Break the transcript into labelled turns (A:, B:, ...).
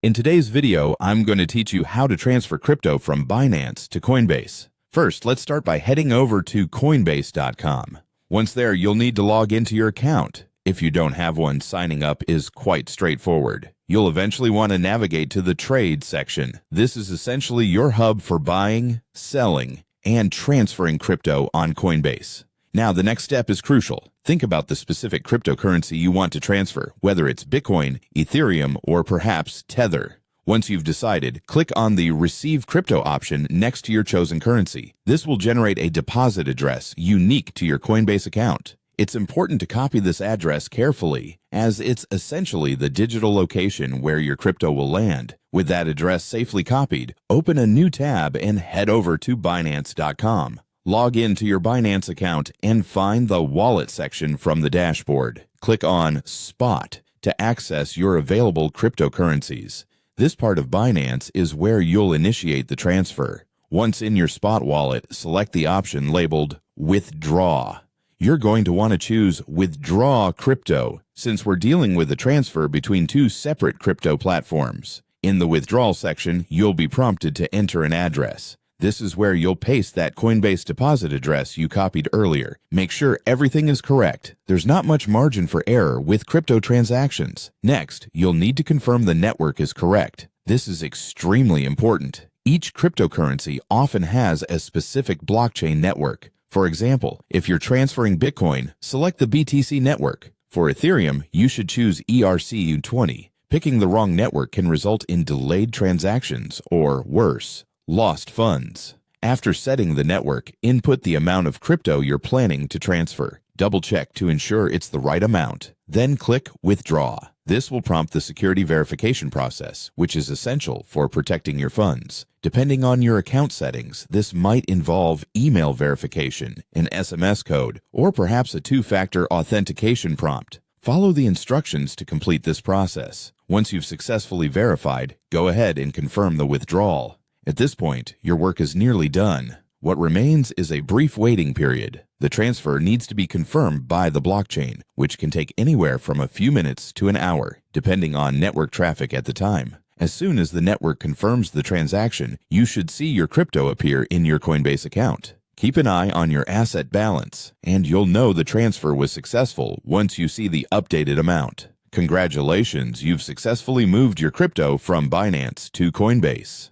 A: In today's video, I'm going to teach you how to transfer crypto from Binance to Coinbase. First, let's start by heading over to Coinbase.com. Once there, you'll need to log into your account. If you don't have one, signing up is quite straightforward. You'll eventually want to navigate to the Trade section. This is essentially your hub for buying, selling, and transferring crypto on Coinbase. Now, the next step is crucial. Think about the specific cryptocurrency you want to transfer, whether it's Bitcoin, Ethereum, or perhaps Tether. Once you've decided, click on the Receive Crypto option next to your chosen currency. This will generate a deposit address unique to your Coinbase account. It's important to copy this address carefully, as it's essentially the digital location where your crypto will land. With that address safely copied, open a new tab and head over to Binance.com. Log into your Binance account and find the Wallet section from the dashboard. Click on Spot to access your available cryptocurrencies. This part of Binance is where you'll initiate the transfer. Once in your Spot wallet, select the option labeled Withdraw. You're going to want to choose Withdraw Crypto, since we're dealing with a transfer between two separate crypto platforms. In the Withdrawal section, you'll be prompted to enter an address. This is where you'll paste that Coinbase deposit address you copied earlier. Make sure everything is correct. There's not much margin for error with crypto transactions. Next, you'll need to confirm the network is correct. This is extremely important. Each cryptocurrency often has a specific blockchain network. For example, if you're transferring Bitcoin, select the BTC network. For Ethereum, you should choose ERC20. Picking the wrong network can result in delayed transactions or, worse, lost funds. After setting the network, input the amount of crypto you're planning to transfer. Double-check to ensure it's the right amount. Then click Withdraw. This will prompt the security verification process, which is essential for protecting your funds. Depending on your account settings, this might involve email verification, an SMS code, or perhaps a two-factor authentication prompt. Follow the instructions to complete this process. Once you've successfully verified, go ahead and confirm the withdrawal. At this point, your work is nearly done. What remains is a brief waiting period. The transfer needs to be confirmed by the blockchain, which can take anywhere from a few minutes to an hour, depending on network traffic at the time. As soon as the network confirms the transaction, you should see your crypto appear in your Coinbase account. Keep an eye on your asset balance, and you'll know the transfer was successful once you see the updated amount. Congratulations, you've successfully moved your crypto from Binance to Coinbase.